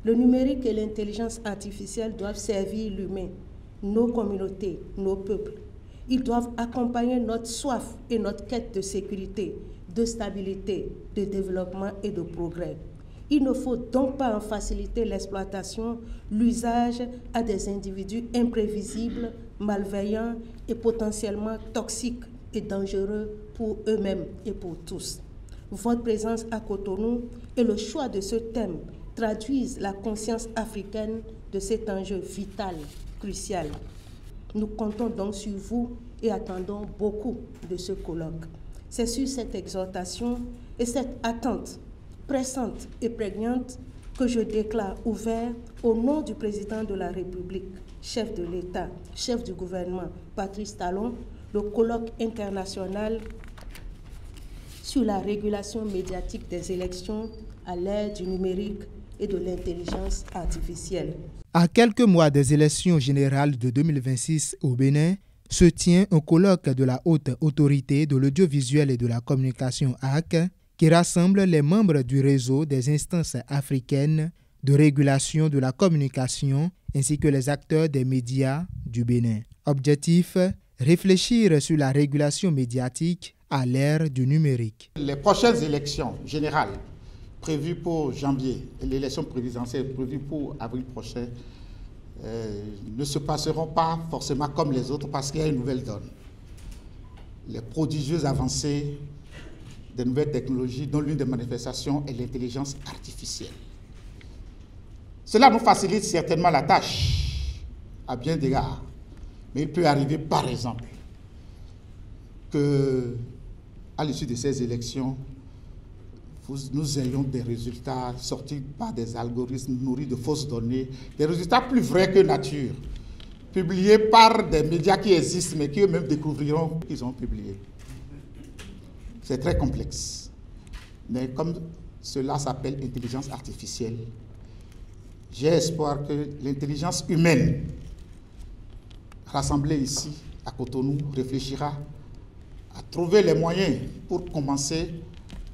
Le numérique et l'intelligence artificielle doivent servir l'humain, nos communautés, nos peuples. Ils doivent accompagner notre soif et notre quête de sécurité, de stabilité, de développement et de progrès. Il ne faut donc pas en faciliter l'exploitation, l'usage à des individus imprévisibles, malveillants et potentiellement toxiques et dangereux pour eux-mêmes et pour tous. Votre présence à Cotonou et le choix de ce thème traduisent la conscience africaine de cet enjeu vital, crucial. Nous comptons donc sur vous et attendons beaucoup de ce colloque. C'est sur cette exhortation et cette attente pressante et prégnante que je déclare ouvert au nom du président de la République, chef de l'État, chef du gouvernement, Patrice Talon, le colloque international sur la régulation médiatique des élections à l'ère du numérique et de l'intelligence artificielle. À quelques mois des élections générales de 2026 au Bénin, se tient un colloque de la Haute Autorité de l'Audiovisuel et de la Communication HAC qui rassemble les membres du réseau des instances africaines de régulation de la communication ainsi que les acteurs des médias du Bénin. Objectif, réfléchir sur la régulation médiatique à l'ère du numérique. Les prochaines élections générales prévues pour janvier et l'élection présidentielle prévue pour avril prochain ne se passeront pas forcément comme les autres parce qu'il y a une nouvelle donne. Les prodigieuses avancées des nouvelles technologies dont l'une des manifestations est l'intelligence artificielle. Cela nous facilite certainement la tâche à bien d'égards, mais il peut arriver par exemple que à l'issue de ces élections, nous ayons des résultats sortis par des algorithmes nourris de fausses données, des résultats plus vrais que nature, publiés par des médias qui existent, mais qui eux-mêmes découvriront qu'ils ont publié. C'est très complexe. Mais comme cela s'appelle intelligence artificielle, j'ai espoir que l'intelligence humaine, rassemblée ici, à Cotonou, réfléchira à trouver les moyens pour commencer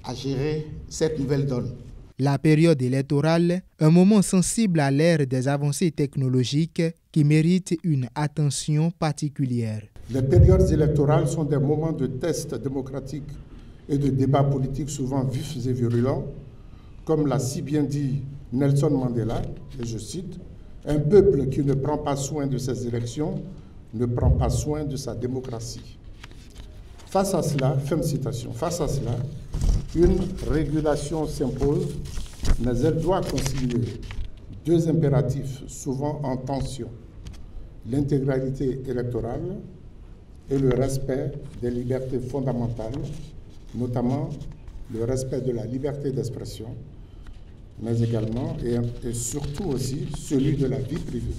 à gérer cette nouvelle donne. La période électorale, un moment sensible à l'ère des avancées technologiques qui mérite une attention particulière. Les périodes électorales sont des moments de test démocratique et de débats politiques souvent vifs et virulents, comme l'a si bien dit Nelson Mandela, et je cite, « Un peuple qui ne prend pas soin de ses élections ne prend pas soin de sa démocratie ». Face à cela, fin de citation, face à cela, une régulation s'impose, mais elle doit concilier deux impératifs souvent en tension, l'intégralité électorale et le respect des libertés fondamentales, notamment le respect de la liberté d'expression, mais également et surtout aussi celui de la vie privée.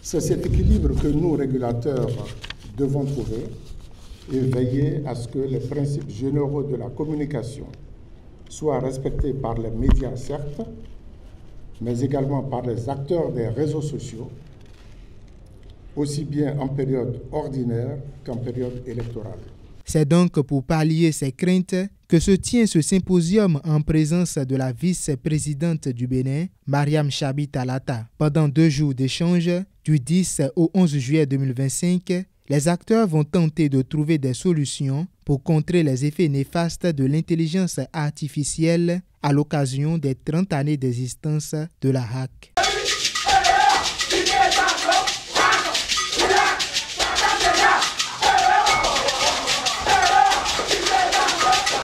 C'est cet équilibre que nous, régulateurs, devons trouver et veiller à ce que les principes généraux de la communication soient respectés par les médias, certes, mais également par les acteurs des réseaux sociaux, aussi bien en période ordinaire qu'en période électorale. C'est donc pour pallier ces craintes que se tient ce symposium en présence de la vice-présidente du Bénin, Mariam Chabi Talata. Pendant 2 jours d'échange, du 10 au 11 juillet 2025, les acteurs vont tenter de trouver des solutions pour contrer les effets néfastes de l'intelligence artificielle à l'occasion des 30 années d'existence de la HAC.